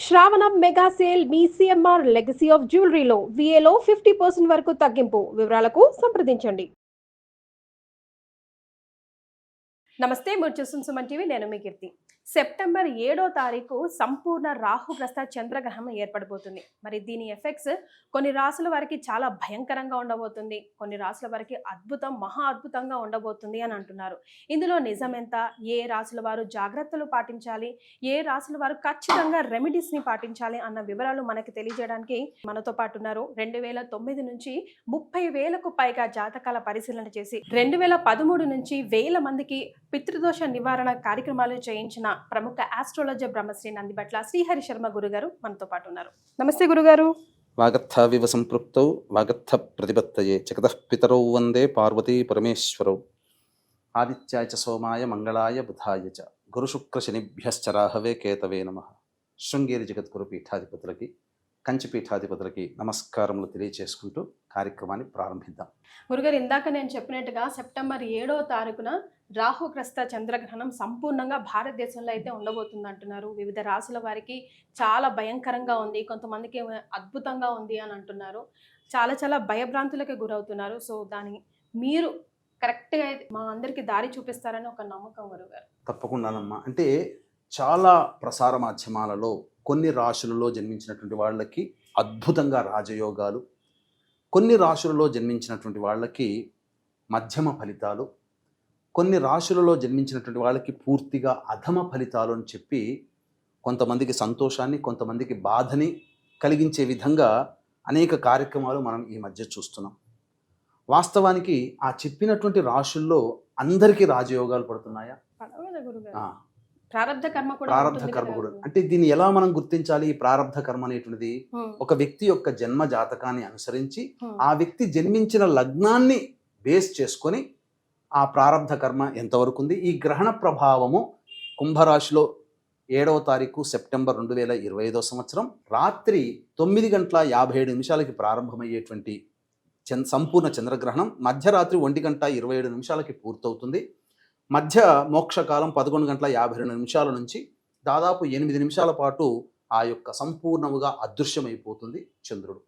శ్రావణం mega sale మీ CMR legacy of జ్యువెలరీలో విఏలో 50% వరకు తగ్గింపు. వివరాలకు సంప్రదించండి. నమస్తే, మీరు చూస్తున్న సుమన్ టీవీ. నేను మీ కీర్తి. సెప్టెంబర్ 7వ తారీఖు సంపూర్ణ రాహుగ్రస్త చంద్రగ్రహణం ఏర్పడబోతుంది. మరి దీని ఎఫెక్ట్స్ కొన్ని రాసుల వారికి చాలా భయంకరంగా ఉండబోతుంది, కొన్ని రాసుల వారికి అద్భుతం, మహా అద్భుతంగా ఉండబోతుంది అని అంటున్నారు. ఇందులో నిజమెంత, ఏ రాసుల వారు జాగ్రత్తలు పాటించాలి, ఏ రాసుల వారు ఖచ్చితంగా రెమెడీస్ ని పాటించాలి అన్న వివరాలు మనకి తెలియజేయడానికి మనతో పాటు ఉన్నారు. 2009 నుంచి 30,000కు పైగా జాతకాల పరిశీలన చేసి 2013 నుంచి 1,000 మందికి పితృదోష నివారణ కార్యక్రమాలు చేయించిన ప్రముఖ ఆస్ట్రాలజర్ బ్రహ్మశ్రీ నందిబట్ల శ్రీహరి శర్మ గురుగారు మనతో పాటు ఉన్నారు. నమస్తే గురుగారు. వాగర్థావివ సంపృక్తౌ వాగర్థ ప్రతిపత్తయే జగతః పితరౌ వందే పార్వతీ పరమేశ్వరౌ. ఆదిత్యాయ చ సోమాయ మంగళాయ బుధాయ చ గురుశుక్ర శనిభ్యశ్చ రాహవే కేతవే నమః. శృంగేరి జగద్గురు పీఠాధిపతులకి, కంచి పీఠాధిపతులకి నమస్కారములు తెలియచేసుకుంటూ కార్యక్రమాన్ని ప్రారంభిద్దాం. గురుగారు, ఇందాక నేను చెప్పినట్టుగా సెప్టెంబర్ 7వ తారీఖున రాహుగ్రస్త చంద్రగ్రహణం సంపూర్ణంగా భారతదేశంలో అయితే ఉండబోతుంది అంటున్నారు. వివిధ రాసుల వారికి చాలా భయంకరంగా ఉంది, కొంతమందికి అద్భుతంగా ఉంది అని అంటున్నారు. చాలా భయభ్రాంతులకి గురవుతున్నారు. సో దాని మీరు కరెక్ట్గా మా అందరికి దారి చూపిస్తారని ఒక నమ్మకం గురుగారు. తప్పకుండానమ్మా. అంటే చాలా ప్రసార మాధ్యమాలలో కొన్ని రాశులలో జన్మించినటువంటి వాళ్ళకి అద్భుతంగా రాజయోగాలు, కొన్ని రాశులలో జన్మించినటువంటి వాళ్ళకి మధ్యమ ఫలితాలు, కొన్ని రాశులలో జన్మించినటువంటి వాళ్ళకి పూర్తిగా అధమ ఫలితాలు అని చెప్పి కొంతమందికి సంతోషాన్ని, కొంతమందికి బాధని కలిగించే విధంగా అనేక కార్యక్రమాలు మనం ఈ మధ్య చూస్తున్నాం. వాస్తవానికి ఆ చెప్పినటువంటి రాశుల్లో అందరికీ రాజయోగాలు పడుతున్నాయా? ప్రారబ్ధ కర్మ కూడా. అంటే దీన్ని ఎలా మనం గుర్తించాలి? ఈ ప్రారబ్ధ కర్మ అనేటువంటిది ఒక వ్యక్తి యొక్క జన్మ జాతకాన్ని అనుసరించి ఆ వ్యక్తి జన్మించిన లగ్నాన్ని బేస్ చేసుకొని ఆ ప్రారబ్ధ కర్మ ఎంతవరకు ఉంది. ఈ గ్రహణ ప్రభావము కుంభరాశిలో 7వ తారీఖు సెప్టెంబర్ 2025 సంవత్సరం రాత్రి 9:57 ప్రారంభమయ్యేటువంటి సంపూర్ణ చంద్రగ్రహణం మధ్యరాత్రి 1:27 పూర్తవుతుంది. మధ్య మోక్షకాలం 11:52 నుంచి దాదాపు 8 నిమిషాల పాటు ఆ యొక్క సంపూర్ణముగా అదృశ్యమైపోతుంది చంద్రుడు.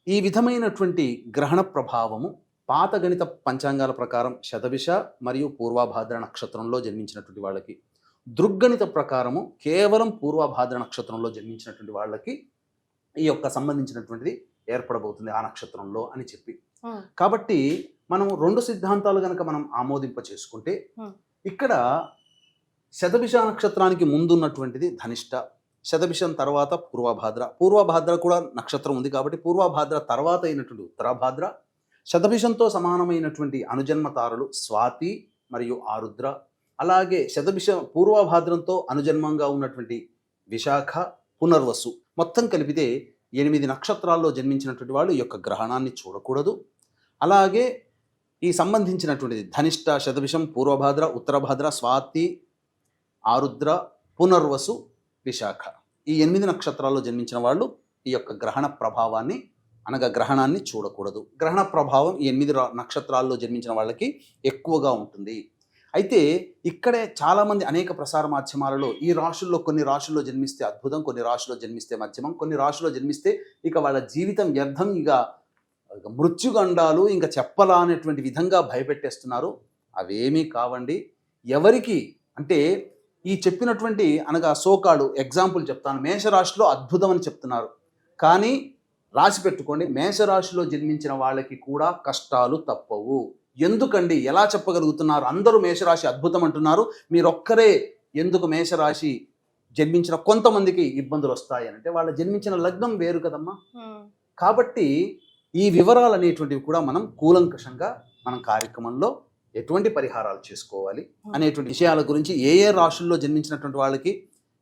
ఈ విధమైనటువంటి గ్రహణ ప్రభావము పాత గణిత పంచాంగాల ప్రకారం శతభిష మరియు పూర్వభాద్ర నక్షత్రంలో జన్మించినటువంటి వాళ్ళకి, దృగ్గణిత ప్రకారము కేవలం పూర్వభాద్ర నక్షత్రంలో జన్మించినటువంటి వాళ్ళకి ఈ యొక్క సంబంధించినటువంటిది ఏర్పడబోతుంది ఆ నక్షత్రంలో అని చెప్పి. కాబట్టి మనం 2 సిద్ధాంతాలు కనుక మనం ఆమోదింప చేసుకుంటే, ఇక్కడ శతభిష నక్షత్రానికి ముందున్నటువంటిది ధనిష్ట, శతభిషం తర్వాత పూర్వభాద్ర కూడా నక్షత్రం ఉంది కాబట్టి పూర్వభాద్ర తర్వాత అయినటువంటి ఉత్తరాభాద్ర, శతభిషంతో సమానమైనటువంటి అనుజన్మ తారలు స్వాతి మరియు ఆరుద్ర, అలాగే పూర్వభాద్రంతో అనుజన్మంగా ఉన్నటువంటి విశాఖ, పునర్వసు, మొత్తం కలిపితే 8 నక్షత్రాల్లో జన్మించినటువంటి వాళ్ళు ఈ యొక్క గ్రహణాన్ని చూడకూడదు. అలాగే ఈ సంబంధించినటువంటిది ధనిష్ట, శతభిషం, పూర్వభాద్ర, ఉత్తరభాద్ర, స్వాతి, ఆరుద్ర, పునర్వసు, విశాఖ, ఈ 8 నక్షత్రాల్లో జన్మించిన వాళ్ళు ఈ యొక్క గ్రహణ ప్రభావాన్ని అనగా గ్రహణాన్ని చూడకూడదు. గ్రహణ ప్రభావం ఈ 8 నక్షత్రాల్లో జన్మించిన వాళ్ళకి ఎక్కువగా ఉంటుంది. అయితే ఇక్కడే చాలామంది అనేక ప్రసార మాధ్యమాలలో ఈ రాశుల్లో కొన్ని రాశుల్లో జన్మిస్తే అద్భుతం, కొన్ని రాశుల్లో జన్మిస్తే మధ్యమం, కొన్ని రాశుల్లో జన్మిస్తే ఇక వాళ్ళ జీవితం వ్యర్థం, ఇక మృత్యుగండాలు ఇంకా చెప్పలా అనేటువంటి విధంగా భయపెట్టేస్తున్నారు. అవేమీ కావండి. ఎవరికి అంటే ఈ చెప్పినటువంటి అనగా సోకాడు ఎగ్జాంపుల్ చెప్తాను. మేషరాశిలో అద్భుతం అని చెప్తున్నారు, కానీ రాసి పెట్టుకోండి, మేషరాశిలో జన్మించిన వాళ్ళకి కూడా కష్టాలు తప్పవు. ఎందుకండి, ఎలా చెప్పగలుగుతున్నారు? అందరూ మేషరాశి అద్భుతం అంటున్నారు, మీరొక్కరే ఎందుకు మేషరాశి జన్మించిన కొంతమందికి ఇబ్బందులు వస్తాయి అంటే వాళ్ళ జన్మించిన లగ్నం వేరు కదమ్మా. కాబట్టి ఈ వివరాలు అనేటువంటివి కూడా మనం కూలంకషంగా మనం కార్యక్రమంలో ఎటువంటి పరిహారాలు చేసుకోవాలి అనేటువంటి విషయాల గురించి, ఏ రాశుల్లో జన్మించినటువంటి వాళ్ళకి,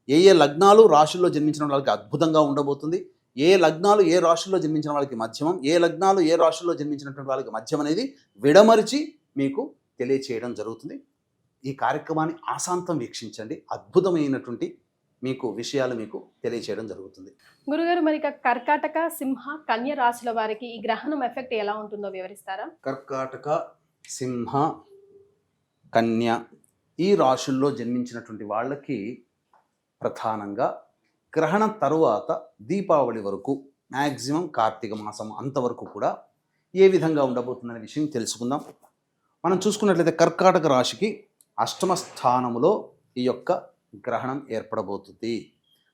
ఏ లగ్నాలు రాశుల్లో జన్మించిన వాళ్ళకి అద్భుతంగా ఉండబోతుంది, ఏ లగ్నాలు ఏ రాశుల్లో జన్మించిన వాళ్ళకి మధ్యమం, ఏ లగ్నాలు ఏ రాశుల్లో జన్మించినటువంటి వాళ్ళకి మధ్యం అనేది విడమరిచి మీకు తెలియచేయడం జరుగుతుంది. ఈ కార్యక్రమాన్ని ఆశాంతం వీక్షించండి. అద్భుతమైనటువంటి మీకు విషయాలు మీకు తెలియచేయడం జరుగుతుంది. గురుగారు, మరి కర్కాటక, సింహ, కన్య రాశుల వారికి ఈ గ్రహణం ఎఫెక్ట్ ఎలా ఉంటుందో వివరిస్తారా? కర్కాటక, సింహ, కన్య ఈ రాశుల్లో జన్మించినటువంటి వాళ్ళకి ప్రధానంగా గ్రహణం తరువాత దీపావళి వరకు మ్యాక్సిమం కార్తీక మాసం అంతవరకు కూడా ఏ విధంగా ఉండబోతుందనే విషయం తెలుసుకుందాం. మనం చూసుకున్నట్లయితే కర్కాటక రాశికి అష్టమ స్థానములో ఈ యొక్క గ్రహణం ఏర్పడబోతుంది.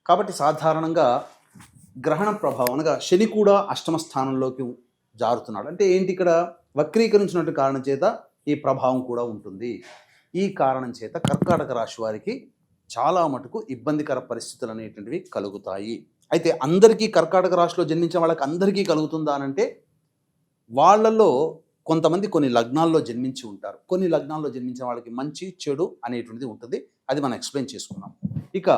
కాబట్టి సాధారణంగా గ్రహణ ప్రభావం అనగా శని కూడా అష్టమ స్థానంలోకి జారుతున్నాడు. అంటే ఏంటి, ఇక్కడ వక్రీకరించినట్టు కారణం చేత ఈ ప్రభావం కూడా ఉంటుంది. ఈ కారణం చేత కర్కాటక రాశి వారికి చాలా మటుకు ఇబ్బందికర పరిస్థితులు అనేటువంటివి కలుగుతాయి. అయితే అందరికీ కర్కాటక రాశిలో జన్మించిన వాళ్ళకి అందరికీ కలుగుతుందా అనంటే వాళ్ళలో కొంతమంది కొన్ని లగ్నాల్లో జన్మించి ఉంటారు. కొన్ని లగ్నాల్లో జన్మించిన వాళ్ళకి మంచి చెడు అనేటువంటిది ఉంటుంది. అది మనం ఎక్స్ప్లెయిన్ చేసుకున్నాం. ఇక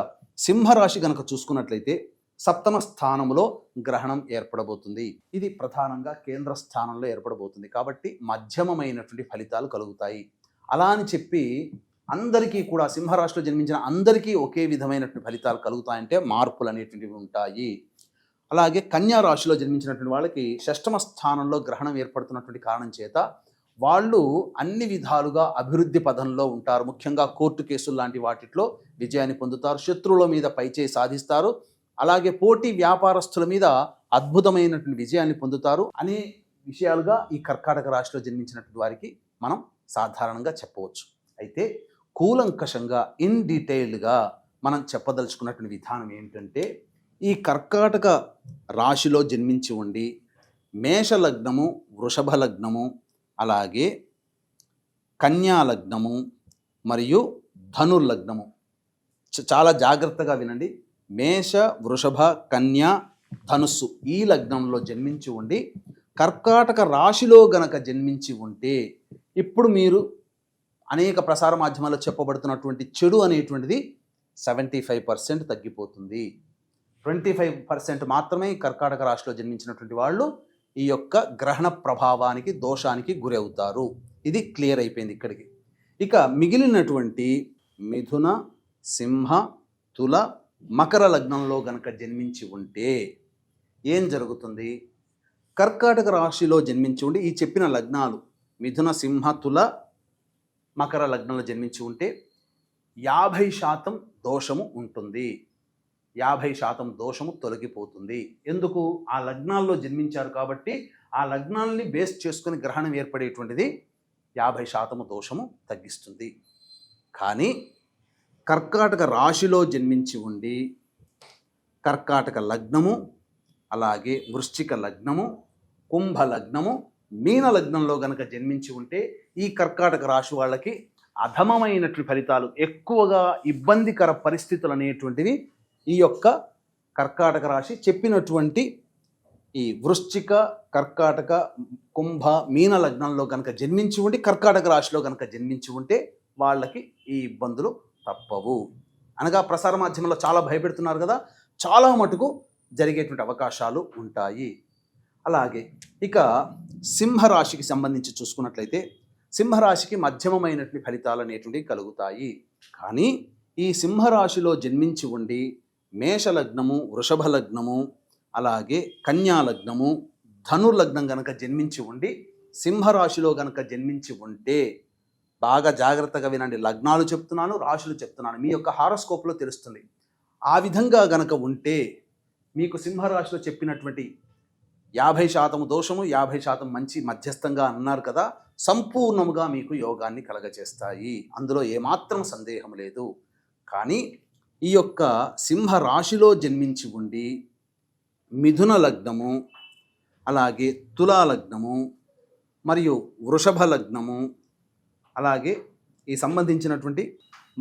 సింహరాశి కనుక చూసుకున్నట్లయితే సప్తమ స్థానంలో గ్రహణం ఏర్పడబోతుంది. ఇది ప్రధానంగా కేంద్ర స్థానంలో ఏర్పడబోతుంది. కాబట్టి మధ్యమమైనటువంటి ఫలితాలు కలుగుతాయి. అలా అని చెప్పి అందరికీ కూడా సింహరాశిలో జన్మించిన అందరికీ ఒకే విధమైనటువంటి ఫలితాలు కలుగుతాయంటే మార్పులు అనేటువంటివి ఉంటాయి. అలాగే కన్యా రాశిలో జన్మించినటువంటి వాళ్ళకి షష్టమ స్థానంలో గ్రహణం ఏర్పడుతున్నటువంటి కారణం చేత వాళ్ళు అన్ని విధాలుగా అభివృద్ధి పదంలో ఉంటారు. ముఖ్యంగా కోర్టు కేసులు లాంటి వాటిలో విజయాన్ని పొందుతారు. శత్రువుల మీద పైచేయి సాధిస్తారు. అలాగే పోటీ వ్యాపారస్తుల మీద అద్భుతమైనటువంటి విజయాన్ని పొందుతారు అనే విషయాలుగా ఈ కర్కాటక రాశిలో జన్మించినటువంటి వారికి మనం సాధారణంగా చెప్పవచ్చు. అయితే కూలంకషంగా ఇన్ డీటెయిల్డ్గా మనం చెప్పదలుచుకున్నటువంటి విధానం ఏంటంటే, ఈ కర్కాటక రాశిలో జన్మించి ఉండి మేష లగ్నము, వృషభ లగ్నము, అలాగే కన్యా లగ్నము మరియు ధనుర్లగ్నము, చాలా జాగ్రత్తగా వినండి. మేష, వృషభ, కన్యా, ధనుస్సు ఈ లగ్నంలో జన్మించి ఉండి కర్కాటక రాశిలో గనక జన్మించి ఉంటే ఇప్పుడు మీరు అనేక ప్రసార మాధ్యమాల్లో చెప్పబడుతున్నటువంటి చెడు అనేటువంటిది 75% తగ్గిపోతుంది. 25% మాత్రమే కర్కాటక రాశిలో జన్మించినటువంటి వాళ్ళు ఈ యొక్క గ్రహణ ప్రభావానికి, దోషానికి గురి అవుతారు. ఇది క్లియర్ అయిపోయింది ఇక్కడికి. ఇక మిగిలినటువంటి మిథున, సింహ, తుల, మకర లగ్నంలో గనక జన్మించి ఉంటే ఏం జరుగుతుంది? కర్కాటక రాశిలో జన్మించి ఉండి ఈ చెప్పిన లగ్నాలు మిథున, సింహ, తుల, మకర లగ్నంలో జన్మించి ఉంటే 50% దోషము ఉంటుంది. 50% దోషము తొలగిపోతుంది. ఎందుకు? ఆ లగ్నాల్లో జన్మించారు కాబట్టి ఆ లగ్నాలని బేస్ చేసుకుని గ్రహణం ఏర్పడేటువంటిది 50% దోషము తగ్గిస్తుంది. కానీ కర్కాటక రాశిలో జన్మించి ఉండి కర్కాటక లగ్నము, అలాగే వృశ్చిక లగ్నము, కుంభ లగ్నము, మీన లగ్నంలో గనక జన్మించి ఉంటే ఈ కర్కాటక రాశి వాళ్ళకి అధమమైనటువంటి ఫలితాలు, ఎక్కువగా ఇబ్బందికర పరిస్థితులు అనేటువంటివి ఈ యొక్క కర్కాటక రాశి చెప్పినటువంటి ఈ వృశ్చిక, కర్కాటక, కుంభ, మీన లగ్నంలో కనుక జన్మించి ఉండి కర్కాటక రాశిలో కనుక జన్మించి ఉంటే వాళ్ళకి ఈ ఇబ్బందులు తప్పవు. అనగా ప్రసార మాధ్యమంలో చాలా భయపెడుతున్నారు కదా, చాలా మటుకు జరిగేటువంటి అవకాశాలు ఉంటాయి. అలాగే ఇక సింహరాశికి సంబంధించి చూసుకున్నట్లయితే సింహరాశికి మధ్యమమైనటువంటి ఫలితాలు అనేటువంటివి కలుగుతాయి. కానీ ఈ సింహరాశిలో జన్మించి ఉండి మేష లగ్నము, వృషభ లగ్నము, అలాగే కన్యా లగ్నము, ధనుర్లగ్నం గనక జన్మించి ఉండి సింహరాశిలో గనక జన్మించి ఉంటే బాగా జాగ్రత్తగా వినండి. లగ్నాలు చెప్తున్నాను, రాశులు చెప్తున్నాను, మీ యొక్క హారోస్కోప్లో తెలుస్తుంది. ఆ విధంగా గనక ఉంటే మీకు సింహరాశిలో చెప్పినటువంటి 50% దోషము, 50% మంచి మధ్యస్థంగా అన్నారు కదా, సంపూర్ణముగా మీకు యోగాన్ని కలగచేస్తాయి. అందులో ఏమాత్రం సందేహం లేదు. కానీ ఈ యొక్క సింహరాశిలో జన్మించి ఉండి మిథున లగ్నము, అలాగే తులా లగ్నము మరియు వృషభ లగ్నము, అలాగే ఈ సంబంధించినటువంటి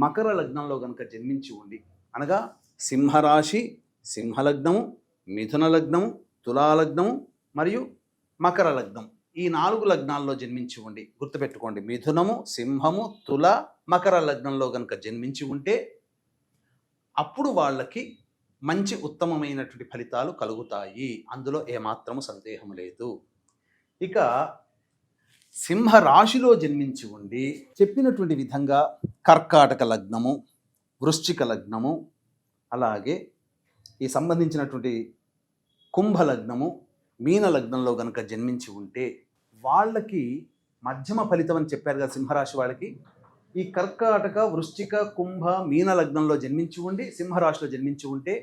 మకర లగ్నంలో కనుక జన్మించి ఉండి, అనగా సింహరాశి, సింహలగ్నము, మిథున లగ్నము, తులాలగ్నము మరియు మకర లగ్నం, ఈ 4 లగ్నాల్లో జన్మించి ఉండి, గుర్తుపెట్టుకోండి, మిథునము, సింహము, తుల, మకర లగ్నంలో కనుక జన్మించి ఉంటే అప్పుడు వాళ్ళకి మంచి ఉత్తమమైనటువంటి ఫలితాలు కలుగుతాయి. అందులో ఏమాత్రము సందేహం లేదు. ఇక సింహరాశిలో జన్మించి ఉండి చెప్పినటువంటి విధంగా కర్కాటక లగ్నము, వృశ్చిక లగ్నము, అలాగే ఈ సంబంధించినటువంటి కుంభ లగ్నము, మీన లగ్నంలో కనుక జన్మించి ఉంటే వాళ్ళకి మధ్యమ ఫలితం అని చెప్పారు కదా సింహరాశి వాళ్ళకి. ఈ కర్కాటక, వృశ్చిక, కుంభ, మీన లగ్నంలో జన్మించి ఉండి సింహరాశిలో జన్మించి ఉంటే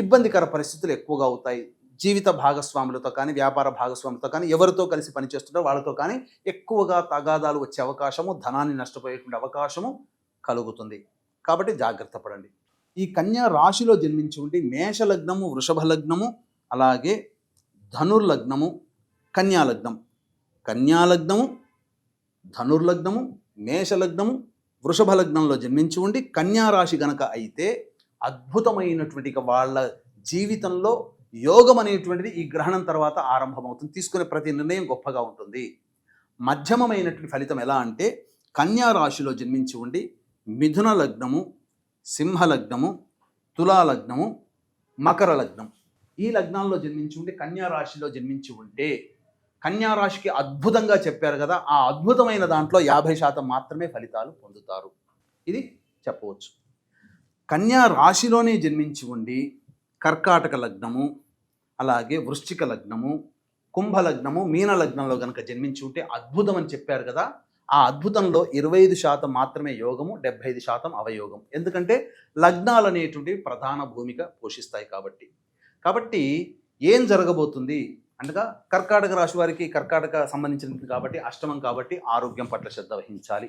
ఇబ్బందికర పరిస్థితులు ఎక్కువగా అవుతాయి. జీవిత భాగస్వాములతో కానీ, వ్యాపార భాగస్వాములతో కానీ, ఎవరితో కలిసి పనిచేస్తుంటారో వాళ్ళతో కానీ ఎక్కువగా తగాదాలు వచ్చే అవకాశము, ధనాన్ని నష్టపోయేటువంటి అవకాశము కలుగుతుంది. కాబట్టి జాగ్రత్త పడండి. ఈ కన్యా రాశిలో జన్మించి ఉండి మేష లగ్నము, వృషభ లగ్నము, అలాగే ధనుర్లగ్నము, కన్యాలగ్నం, కన్యాలగ్నము, ధనుర్లగ్నము, మేషలగ్నము, వృషభ లగ్నంలో జన్మించి ఉండి కన్యా రాశి గనక అయితే అద్భుతమైనటువంటి వాళ్ళ జీవితంలో యోగం అనేటువంటిది ఈ గ్రహణం తర్వాత ఆరంభమవుతుంది. తీసుకునే ప్రతి నిర్ణయం గొప్పగా ఉంటుంది. మధ్యమమైనటువంటి ఫలితం ఎలా అంటే కన్యా రాశిలో జన్మించి ఉండి మిథున లగ్నము, సింహ లగ్నము, తులా లగ్నము, మకర లగ్నం, ఈ లగ్నాల్లో జన్మించి ఉండి కన్యా రాశిలో జన్మించి ఉంటే కన్యా రాశికి అద్భుతంగా చెప్పారు కదా, ఆ అద్భుతమైన దాంట్లో 50% మాత్రమే ఫలితాలు పొందుతారు. ఇది చెప్పవచ్చు. కన్యా రాశిలోనే జన్మించి ఉండి కర్కాటక లగ్నము, అలాగే వృశ్చిక లగ్నము, కుంభ లగ్నము, మీన లగ్నంలో కనుక జన్మించి ఉంటే అద్భుతం అని చెప్పారు కదా, ఆ అద్భుతంలో 25% మాత్రమే యోగము, 75% అవయోగం. ఎందుకంటే లగ్నాలు అనేటువంటివి ప్రధాన భూమిక పోషిస్తాయి కాబట్టి ఏం జరగబోతుంది అనగా కర్కాటక రాశి వారికి కర్కాటక సంబంధించినది కాబట్టి అష్టమం కాబట్టి ఆరోగ్యం పట్ల శ్రద్ధ వహించాలి.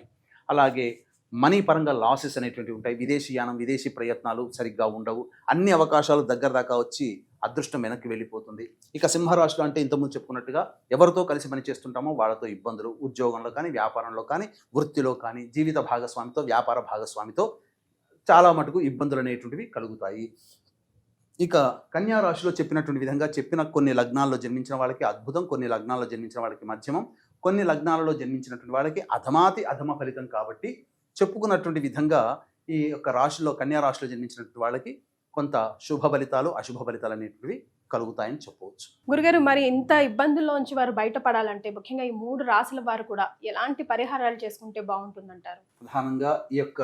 అలాగే మనీ పరంగా లాసెస్ అనేటువంటివి ఉంటాయి. విదేశీయానం, విదేశీ ప్రయత్నాలు సరిగ్గా ఉండవు. అన్ని అవకాశాలు దగ్గర దాకా వచ్చి అదృష్టం వెనక్కి వెళ్ళిపోతుంది. ఇక సింహరాశిలో అంటే ఇంతకుముందు చెప్పుకున్నట్టుగా ఎవరితో కలిసి పని చేస్తుంటామో వాళ్ళతో ఇబ్బందులు, ఉద్యోగంలో కానీ, వ్యాపారంలో కానీ, వృత్తిలో కానీ, జీవిత భాగస్వామితో, వ్యాపార భాగస్వామితో చాలా మటుకు ఇబ్బందులు అనేటువంటివి కలుగుతాయి. ఇక కన్యా రాశిలో చెప్పినటువంటి విధంగా చెప్పిన కొన్ని లగ్నాల్లో జన్మించిన వాళ్ళకి అద్భుతం, కొన్ని లగ్నాల్లో జన్మించిన వాళ్ళకి మధ్యమం, కొన్ని లగ్నాలలో జన్మించినటువంటి వాళ్ళకి అధమాతి అధమ ఫలితం. కాబట్టి చెప్పుకున్నటువంటి విధంగా ఈ యొక్క రాశిలో కన్యా రాశిలో జన్మించినటువంటి వాళ్ళకి కొంత శుభ ఫలితాలు, అశుభ ఫలితాలు అనేటివి కలుగుతాయని చెప్పవచ్చు. గురుగారు, మరి ఇంత ఇబ్బందుల్లోంచి వారు బయటపడాలంటే ముఖ్యంగా ఈ 3 రాశుల వారు కూడా ఎలాంటి పరిహారాలు చేసుకుంటే బాగుంటుందంటారు? ప్రధానంగా ఈ యొక్క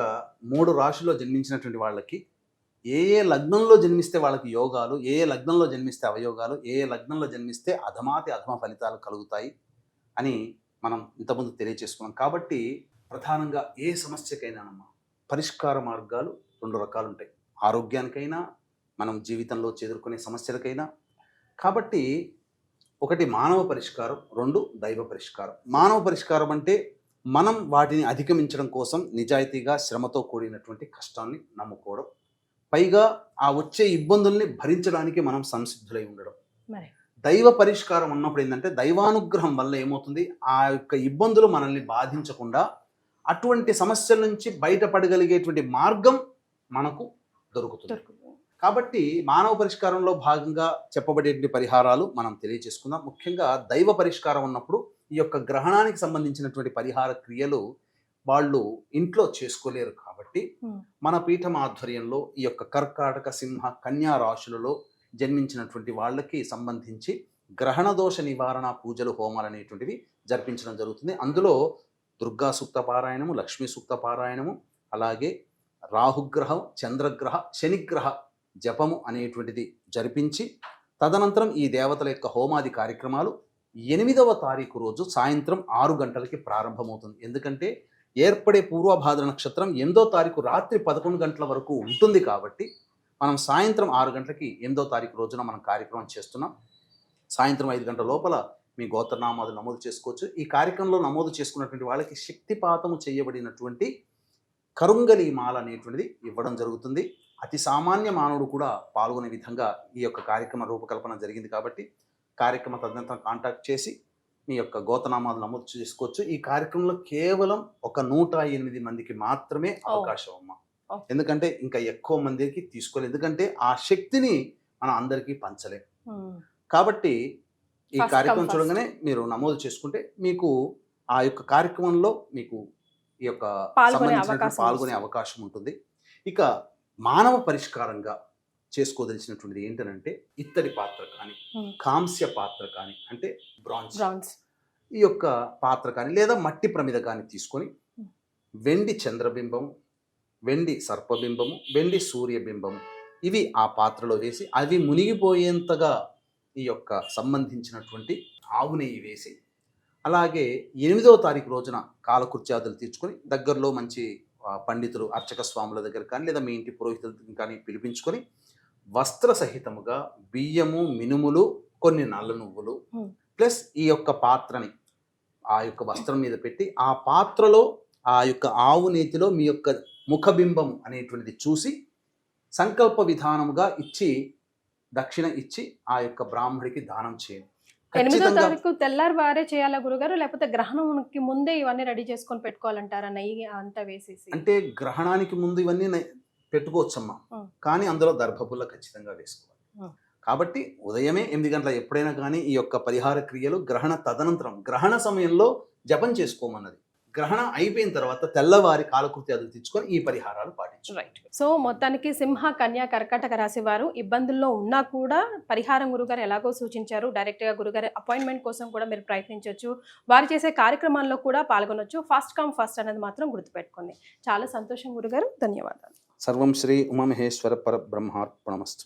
3 రాశుల్లో జన్మించినటువంటి వాళ్ళకి ఏ లగ్నంలో జన్మిస్తే వాళ్ళకి యోగాలు, ఏ లగ్నంలో జన్మిస్తే అవయోగాలు, ఏ లగ్నంలో జన్మిస్తే అధమాతి అధమ ఫలితాలు కలుగుతాయి అని మనం ఇంతకుముందు తెలియజేసుకున్నాం. కాబట్టి ప్రధానంగా ఏ సమస్యకైనా పరిష్కార మార్గాలు 2 రకాలు ఉంటాయి. ఆరోగ్యానికైనా, మనం జీవితంలో ఎదుర్కొనే సమస్యలకైనా. కాబట్టి ఒకటి మానవ పరిష్కారం, 2 దైవ పరిష్కారం. మానవ పరిష్కారం అంటే మనం వాటిని అధిగమించడం కోసం నిజాయితీగా శ్రమతో కూడినటువంటి కష్టాన్ని నమ్ముకోవడం, పైగా ఆ వచ్చే ఇబ్బందుల్ని భరించడానికి మనం సంసిద్ధులై ఉండడం. దైవ పరిష్కారం ఉన్నప్పుడు ఏంటంటే దైవానుగ్రహం వల్ల ఏమవుతుంది, ఆ యొక్క ఇబ్బందులు మనల్ని బాధించకుండా అటువంటి సమస్యల నుంచి బయటపడగలిగేటువంటి మార్గం మనకు దొరుకుతుంది. కాబట్టి మానవ పరిష్కారంలో భాగంగా చెప్పబడేటువంటి పరిహారాలు మనం తెలియజేసుకుందాం. ముఖ్యంగా దైవ పరిష్కారం ఉన్నప్పుడు ఈ యొక్క గ్రహణానికి సంబంధించినటువంటి పరిహార క్రియలు వాళ్ళు ఇంట్లో చేసుకోలేరు. కాబట్టి మన పీఠం ఆధ్వర్యంలో ఈ యొక్క కర్కాటక, సింహ, కన్యా రాశులలో జన్మించినటువంటి వాళ్ళకి సంబంధించి గ్రహణ దోష నివారణ పూజలు, హోమాలు అనేటువంటివి జరిపించడం జరుగుతుంది. అందులో దుర్గా సూక్త పారాయణము, లక్ష్మీ సూక్త పారాయణము, అలాగే రాహుగ్రహం, చంద్రగ్రహ, శనిగ్రహ జపము అనేటువంటిది జరిపించి తదనంతరం ఈ దేవతల యొక్క హోమాది కార్యక్రమాలు 8వ తారీఖు రోజు సాయంత్రం 6 గంటలకి ప్రారంభమవుతుంది. ఎందుకంటే ఏర్పడే పూర్వభాద్ర నక్షత్రం 8వ తారీఖు రాత్రి 11 గంటల వరకు ఉంటుంది. కాబట్టి మనం సాయంత్రం 6 గంటలకి 8వ తారీఖు రోజున మనం కార్యక్రమం చేస్తున్నాం. సాయంత్రం 5 గంటల లోపల మీ గోత్రనామాలు నమోదు చేసుకోవచ్చు. ఈ కార్యక్రమంలో నమోదు చేసుకున్నటువంటి వాళ్ళకి శక్తిపాతము చేయబడినటువంటి కరుంగలి మాల అనేటువంటిది ఇవ్వడం జరుగుతుంది. అతి సామాన్య మానవుడు కూడా పాల్గొనే విధంగా ఈ యొక్క కార్యక్రమ రూపకల్పన జరిగింది. కాబట్టి కార్యక్రమ తదనంతరం కాంటాక్ట్ చేసి మీ యొక్క గోత్రనామాలు నమోదు చేసుకోవచ్చు. ఈ కార్యక్రమంలో కేవలం ఒక 108 మందికి మాత్రమే అవకాశం అమ్మా. ఎందుకంటే ఇంకా ఎక్కువ మందికి తీసుకోలేదు. ఎందుకంటే ఆ శక్తిని మనం అందరికీ పంచలేం. కాబట్టి ఈ కార్యక్రమం చూడగానే మీరు నమోదు చేసుకుంటే మీకు ఆ యొక్క కార్యక్రమంలో మీకు ఈ యొక్క పాల్గొనే అవకాశం ఉంటుంది. ఇక మానవ పరిష్కారంగా చేసుకోదలిచినటువంటిది ఏంటంటే ఇత్తడి పాత్ర కానీ, కాంస్య పాత్ర కానీ, అంటే బ్రాంజ్ ఈ యొక్క పాత్ర కానీ, లేదా మట్టి ప్రమిద కానీ తీసుకొని వెండి చంద్రబింబము, వెండి సర్పబింబము, వెండి సూర్యబింబము ఇవి ఆ పాత్రలో వేసి అవి మునిగిపోయేంతగా ఈ యొక్క సంబంధించినటువంటి ఆవు నెయ్యి వేసి, అలాగే 8వ తారీఖు రోజున కాలకృత్యాదులు తీర్చుకొని దగ్గరలో మంచి పండితులు, అర్చక స్వాముల దగ్గర కానీ, లేదా మీ ఇంటి పురోహితుల కానీ పిలిపించుకొని వస్త్ర సహితముగా బియ్యము, మినుములు, కొన్ని నల్ల నువ్వులు ప్లస్ ఈ యొక్క పాత్రని ఆ యొక్క వస్త్రం మీద పెట్టి ఆ పాత్రలో ఆ యొక్క ఆవు నేతిలో మీ యొక్క ముఖబింబం అనేటువంటిది చూసి సంకల్ప విధానముగా ఇచ్చి దక్షిణ ఇచ్చి ఆ యొక్క బ్రాహ్మడికి దానం చేయండి. 8వ తారీఖు తెల్లారి వారే చేయాలా గురుగారు, లేకపోతే గ్రహణంకి ముందే ఇవన్నీ రెడీ చేసుకొని పెట్టుకోవాలంటారా, నెయ్యి అంతా వేసేసి? అంటే గ్రహణానికి ముందు ఇవన్నీ పెట్టుకోవచ్చమ్మా, కానీ అందులో దర్భపుల్ల ఖచ్చితంగా వేసుకోవాలి. కాబట్టి ఉదయమే 8 గంటల ఎప్పుడైనా కానీ ఈ యొక్క పరిహార క్రియలు గ్రహణ తదనంతరం గ్రహణ సమయంలో జపం చేసుకోమన్నది. గ్రహణం అయిపోయిన తర్వాత తెల్లవారి కాలకృత్యాలు తెచ్చుకొని ఈ పరిహారాలు పాటించు. రైట్. సో మొత్తానికి సింహ, కన్య, కర్కాటక రాశి వారు ఇబ్బందుల్లో ఉన్నా కూడా పరిహారం గురుగారు ఎలాగో సూచించారు. డైరెక్ట్గా గురుగారి అపాయింట్మెంట్ కోసం కూడా మీరు ప్రయత్నించవచ్చు. వారు చేసే కార్యక్రమాల్లో కూడా పాల్గొనవచ్చు. ఫస్ట్ కమ్ ఫస్ట్ అనేది మాత్రం గుర్తుపెట్టుకోండి. చాలా సంతోషం గురుగారు, ధన్యవాదాలు. సర్వం శ్రీ ఉమామహేశ్వర పరబ్రహ్మార్పణమస్తు.